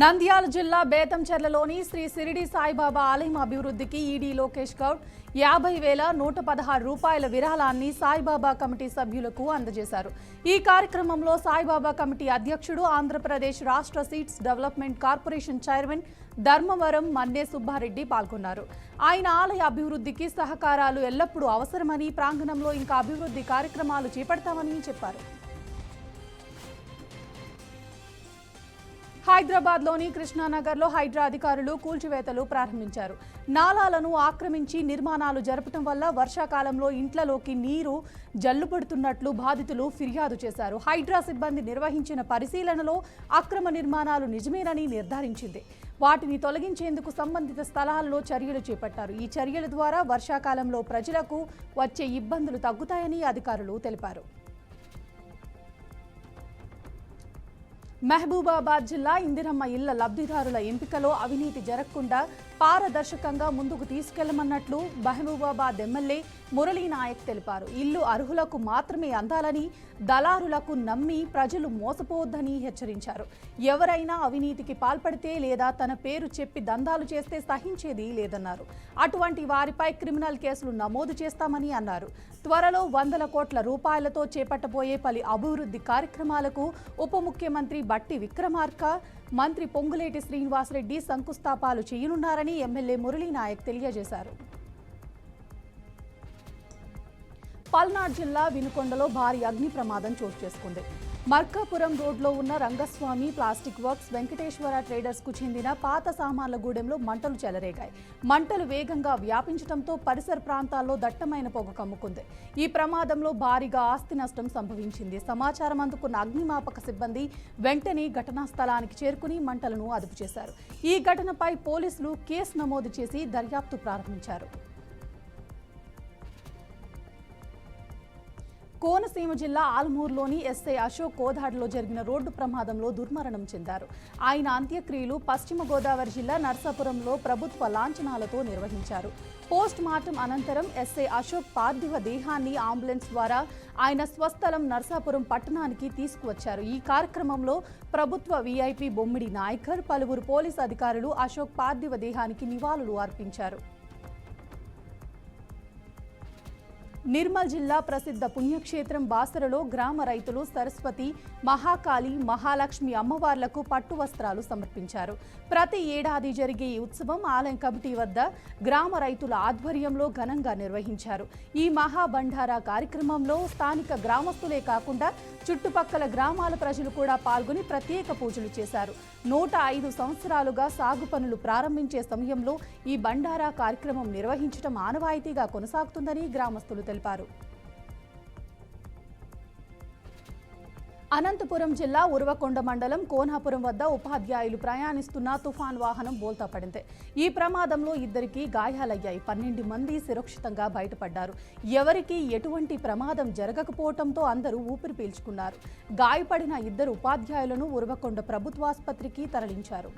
నంద్యాల జిల్లా బేతంచెర్లలోని శ్రీ సిరిడి సాయిబాబా ఆలయం అభివృద్ధికి ఈడీ లోకేష్ గౌడ్ 50,116 రూపాయల విరాళాన్ని సాయిబాబా కమిటీ సభ్యులకు అందజేశారు. ఈ కార్యక్రమంలో సాయిబాబా కమిటీ అధ్యక్షుడు, ఆంధ్రప్రదేశ్ రాష్ట్ర seeds development corporation chairman Dharmavaram మన్నే సుబ్బారెడ్డి పాల్గొన్నారు. ఆయన ఆలయ అభివృద్ధికి సహకారాలు ఎల్లప్పుడూ అవసరమని, ప్రాంగణంలో ఇంకా అభివృద్ధి కార్యక్రమాలు చేపడతామని చెప్పారు. హైదరాబాద్లోని కృష్ణానగర్లో హైడ్రా అధికారులు కూల్చివేతలు ప్రారంభించారు. నాలాలను ఆక్రమించి నిర్మాణాలు జరపడం వల్ల వర్షాకాలంలో ఇంట్లలోకి నీరు జల్లుపడుతున్నట్లు బాధితులు ఫిర్యాదు చేశారు. హైడ్రా సిబ్బంది నిర్వహించిన పరిశీలనలో అక్రమ నిర్మాణాలు నిజమేనని నిర్ధారించింది. వాటిని తొలగించేందుకు సంబంధిత స్థలాల్లో చర్యలు చేపట్టారు. ఈ చర్యల ద్వారా వర్షాకాలంలో ప్రజలకు వచ్చే ఇబ్బందులు తగ్గుతాయని అధికారులు తెలిపారు. మహబూబాబాద్ జిల్లా ఇందిరమ్మ ఇళ్ల లబ్ధిదారుల ఎంపికలో అవినీతి జరగకుండా పారదర్శకంగా ముందుకు తీసుకెళ్లమన్నట్లు మహబూబాబాద్ ఎమ్మెల్యే మురళీ నాయక్ తెలిపారు. ఇల్లు అర్హులకు మాత్రమే అందాలని, దళారులకు నమ్మి ప్రజలు మోసపోవద్దని హెచ్చరించారు. ఎవరైనా అవినీతికి పాల్పడితే లేదా తన పేరు చెప్పి దందాలు చేస్తే సహించేది లేదన్నారు. అటువంటి వారిపై క్రిమినల్ కేసులు నమోదు చేస్తామని అన్నారు. త్వరలో 100 కోట్ల రూపాయలతో చేపట్టబోయే పలు అభివృద్ధి కార్యక్రమాలకు ఉప ముఖ్యమంత్రి బట్టి విక్రమార్క, మంత్రి పొంగులేటి శ్రీనివాసరెడ్డి శంకుస్థాపనలు చేయనున్నారని ఎమ్మెల్యే మురళీ నాయక్ తెలియజేశారు. పల్నాడు జిల్లా వినుకొండలో భారీ అగ్ని ప్రమాదం చోటు చేసుకుంది. మర్కాపురం రోడ్లో ఉన్న Rangaswamy plastic works Venkateswara traders కు చెందిన పాత సామాన్ల గూడెంలో మంటలు చెలరేగాయి. మంటలు వేగంగా వ్యాపించడంతో పరిసర ప్రాంతాల్లో దట్టమైన పొగ కమ్ముకుంది. ఈ ప్రమాదంలో భారీగా ఆస్తి నష్టం సంభవించింది. సమాచారం అందుకున్న అగ్నిమాపక సిబ్బంది వెంటనే ఘటనా స్థలానికి చేరుకుని మంటలను అదుపు చేశారు. ఈ ఘటనపై పోలీసులు కేసు నమోదు చేసి దర్యాప్తు ప్రారంభించారు. కోనసీమ జిల్లా ఆల్మూరులోని ఎస్ఐ అశోక్ కోదాడలో జరిగిన రోడ్డు ప్రమాదంలో దుర్మరణం చెందారు. ఆయన అంత్యక్రియలు పశ్చిమ గోదావరి జిల్లా నర్సాపురంలో ప్రభుత్వ లాంఛనాలతో నిర్వహించారు. పోస్ట్ మార్టం అనంతరం ఎస్ఐ అశోక్ పార్థివ దేహాన్ని అంబులెన్స్ ద్వారా ఆయన స్వస్థలం నర్సాపురం పట్టణానికి తీసుకువచ్చారు. ఈ కార్యక్రమంలో ప్రభుత్వ వీఐపీ బొమ్మిడి నాయకర్, పలువురు పోలీసు అధికారులు అశోక్ పార్థివ దేహానికి నివాళులు అర్పించారు. నిర్మల్ జిల్లా ప్రసిద్ధ పుణ్యక్షేత్రం బాసరలో గ్రామ రైతులు సరస్వతి, మహాకాళి, మహాలక్ష్మి అమ్మవార్లకు పట్టు వస్త్రాలు సమర్పించారు. ప్రతి ఏడాది జరిగే ఈ ఉత్సవం ఆలయం కమిటీ వద్ద గ్రామ రైతుల ఆధ్వర్యంలో ఘనంగా నిర్వహించారు. ఈ మహాబండారా కార్యక్రమంలో స్థానిక గ్రామస్తులే కాకుండా చుట్టుపక్కల గ్రామాల ప్రజలు కూడా పాల్గొని ప్రత్యేక పూజలు చేశారు. 105 సంవత్సరాలుగా సాగు పనులు ప్రారంభించే సమయంలో ఈ బండారా కార్యక్రమం నిర్వహించడం ఆనవాయితీగా కొనసాగుతుందని గ్రామస్తులు తెలిపారు. అనంతపురం జిల్లా ఉరవకొండ మండలం కోనాపురం వద్ద ఉపాధ్యాయులు ప్రయాణిస్తున్న తుఫాన్ వాహనం బోల్తా పడింది. ఈ ప్రమాదంలో 2 గాయాలయ్యాయి. 12 మంది సురక్షితంగా బయటపడ్డారు. ఎవరికీ ఎటువంటి ప్రమాదం జరగకపోవడంతో అందరూ ఊపిరి పీల్చుకున్నారు. గాయపడిన 2 ఉపాధ్యాయులను ఉరవకొండ ప్రభుత్వాసుపత్రికి తరలించారు.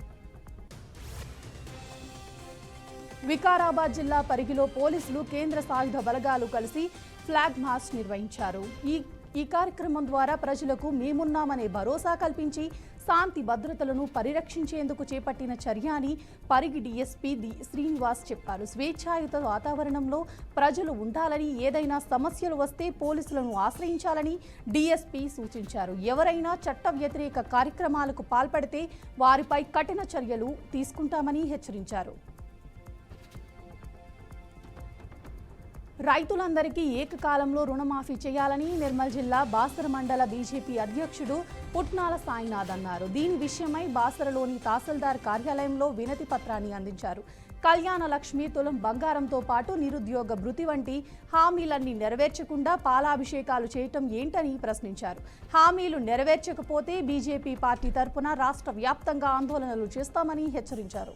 వికారాబాద్ జిల్లా పరిగిలో పోలీసులు, కేంద్ర సాయుధ బలగాలు కలిసి ఫ్లాగ్ మార్చ్ నిర్వహించారు. ఈ కార్యక్రమం ద్వారా ప్రజలకు మేమున్నామనే భరోసా కల్పించి శాంతి భద్రతలను పరిరక్షించేందుకు చేపట్టిన చర్య అని పరిగి డీఎస్పీ శ్రీనివాస్ చెప్పారు. స్వేచ్ఛాయుత వాతావరణంలో ప్రజలు ఉండాలని, ఏదైనా సమస్యలు వస్తే పోలీసులను ఆశ్రయించాలని డీఎస్పీ సూచించారు. ఎవరైనా చట్ట వ్యతిరేక కార్యక్రమాలకు పాల్పడితే వారిపై కఠిన చర్యలు తీసుకుంటామని హెచ్చరించారు. రైతులందరికీ ఏకకాలంలో రుణమాఫీ చేయాలని నిర్మల్ జిల్లా బాసర మండల బీజేపీ అధ్యక్షుడు పుట్నాల సాయినాథ్ అన్నారు. దీని విషయమై బాసరలోని తహసీల్దార్ కార్యాలయంలో వినతి పత్రాన్ని అందించారు. కళ్యాణ లక్ష్మి, తులం బంగారంతో పాటు నిరుద్యోగ భృతి వంటి హామీలన్నీ నెరవేర్చకుండా పాలాభిషేకాలు చేయటం ఏంటని ప్రశ్నించారు. హామీలు నెరవేర్చకపోతే బీజేపీ పార్టీ తరపున రాష్ట్ర వ్యాప్తంగా ఆందోళనలు చేస్తామని హెచ్చరించారు.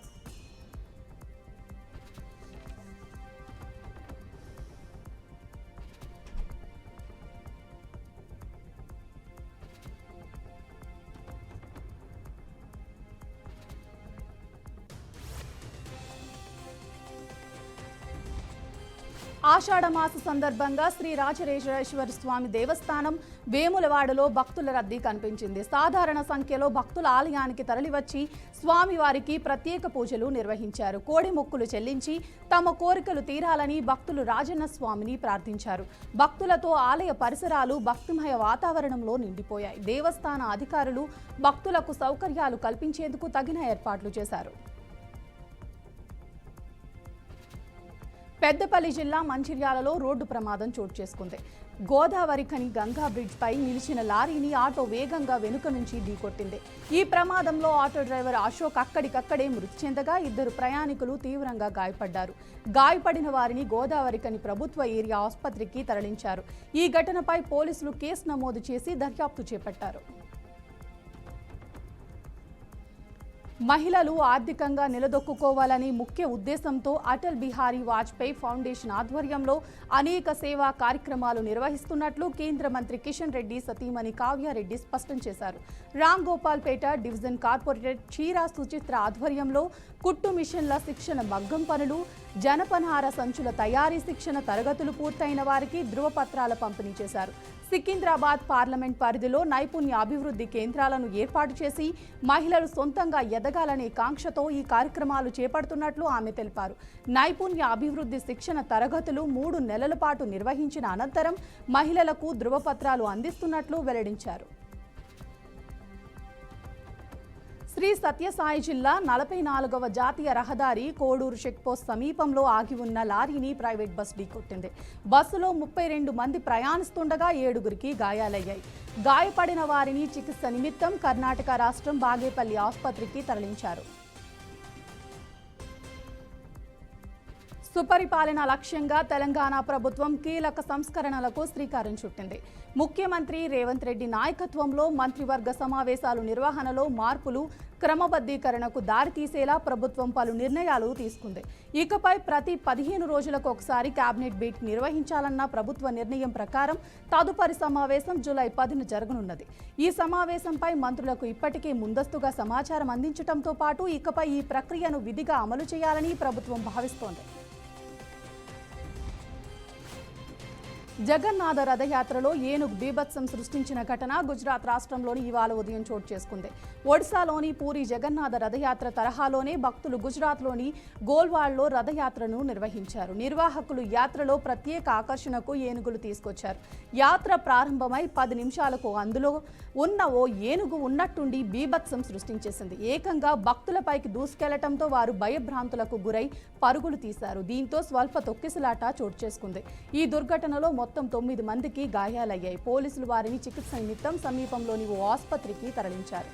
ఆషాఢమాస సందర్భంగా శ్రీ రాజరాజేశ్వర స్వామి దేవస్థానం వేములవాడలో భక్తుల రద్దీ కనిపించింది. సాధారణ సంఖ్యలో భక్తుల ఆలయానికి తరలివచ్చి స్వామివారికి ప్రత్యేక పూజలు నిర్వహించారు. కోడి మొక్కులు చెల్లించి తమ కోరికలు తీరాలని భక్తులు రాజన్న స్వామిని ప్రార్థించారు. భక్తులతో ఆలయ పరిసరాలు భక్తిమయ వాతావరణంలో నిండిపోయాయి. దేవస్థాన అధికారులు భక్తులకు సౌకర్యాలు కల్పించేందుకు తగిన ఏర్పాట్లు చేశారు. పెద్దపల్లి జిల్లా మంచిర్యాలలో రోడ్డు ప్రమాదం చోటు చేసుకుంది. గోదావరి ఖని గంగా బ్రిడ్జ్ పై నిలిచిన లారీని ఆటో వేగంగా వెనుక నుంచి ఢీకొట్టింది. ఈ ప్రమాదంలో ఆటో డ్రైవర్ అశోక్ అక్కడికక్కడే మృతి చెందగా 2 ప్రయాణికులు తీవ్రంగా గాయపడ్డారు. గాయపడిన వారిని గోదావరి ఖని ప్రభుత్వ ఏరియా ఆసుపత్రికి తరలించారు. ఈ ఘటనపై పోలీసులు కేసు నమోదు చేసి దర్యాప్తు చేపట్టారు. మహిళలు ఆర్థికంగా నిలదొక్కుకోవాలని ముఖ్య ఉద్దేశంతో అటల్ బిహారీ వాజ్పేయి ఫౌండేషన్ ఆధ్వర్యంలో అనేక సేవా కార్యక్రమాలు నిర్వహిస్తున్నట్లు కేంద్ర మంత్రి కిషన్ రెడ్డి సతీమణి కావ్యారెడ్డి స్పష్టం చేశారు. రామ్ గోపాల్పేట డివిజన్ కార్పొరేటర్ చీరా సుచిత్ర ఆధ్వర్యంలో కుట్టు మిషన్ల శిక్షణ మగ్గం పనులు, జనపనార సంచుల తయారీ శిక్షణ తరగతులు పూర్తయిన వారికి ధృవపత్రాల పంపిణీ చేశారు. సికింద్రాబాద్ పార్లమెంట్ పరిధిలో నైపుణ్య అభివృద్ధి కేంద్రాలను ఏర్పాటు చేసి మహిళలు సొంతంగా ఎదగాలనే కాంక్షతో ఈ కార్యక్రమాలు చేపడుతున్నట్లు ఆమె తెలిపారు. నైపుణ్య అభివృద్ధి శిక్షణ తరగతులు 3 నెలల పాటు నిర్వహించిన అనంతరం మహిళలకు ధృవపత్రాలు అందిస్తున్నట్లు వెల్లడించారు. శ్రీ సత్యసాయి జిల్లా 44వ జాతీయ రహదారి కోడూరు చెక్పోస్ట్ సమీపంలో ఆగి ఉన్న లారీని ప్రైవేట్ బస్ ఢీకొట్టింది. బస్సులో 32 మంది ప్రయాణిస్తుండగా 7గురికి గాయాలయ్యాయి. గాయపడిన వారిని చికిత్స నిమిత్తం కర్ణాటక రాష్ట్రం బాగేపల్లి ఆసుపత్రికి తరలించారు. సుపరిపాలన లక్ష్యంగా తెలంగాణ ప్రభుత్వం కీలక సంస్కరణలకు శ్రీకారం చుట్టింది. ముఖ్యమంత్రి రేవంత్ రెడ్డి నాయకత్వంలో మంత్రివర్గ సమావేశాలు నిర్వహణలో మార్పులు, క్రమబద్ధీకరణకు దారితీసేలా ప్రభుత్వం పలు నిర్ణయాలు తీసుకుంది. ఇకపై ప్రతి 15 రోజులకు ఒకసారి కేబినెట్ భేటీ నిర్వహించాలన్న ప్రభుత్వ నిర్ణయం ప్రకారం తదుపరి సమావేశం జూలై 10న జరగనున్నది. ఈ సమావేశంపై మంత్రులకు ఇప్పటికే ముందస్తుగా సమాచారం అందించడంతో పాటు ఇకపై ఈ ప్రక్రియను విధిగా అమలు చేయాలని ప్రభుత్వం భావిస్తోంది. జగన్నాథ రథయాత్రలో ఏనుగు బీభత్సం సృష్టించిన ఘటన గుజరాత్ రాష్ట్రంలోని ఇవాళ ఉదయం చోటు చేసుకుంది. ఒడిశాలోని పూరి జగన్నాథ రథయాత్ర తరహాలోనే భక్తులు గుజరాత్లోని గోల్వాడ్లో రథయాత్రను నిర్వహించారు. నిర్వాహకులు యాత్రలో ప్రత్యేక ఆకర్షణకు ఏనుగులు తీసుకొచ్చారు. యాత్ర ప్రారంభమై 10 నిమిషాలకు అందులో ఉన్న ఓ ఏనుగు ఉన్నట్టుండి బీభత్సం సృష్టించేసింది. ఏకంగా భక్తులపైకి దూసుకెళ్లటంతో వారు భయభ్రాంతులకు గురై పరుగులు తీశారు. దీంతో స్వల్ప తొక్కిసలాట చోటు చేసుకుంది. ఈ దుర్ఘటనలో మొత్తం 9 మందికి గాయాలయ్యాయి. పోలీసులు వారిని చికిత్స నిమిత్తం సమీపంలోని ఓ ఆసుపత్రికి తరలించారు.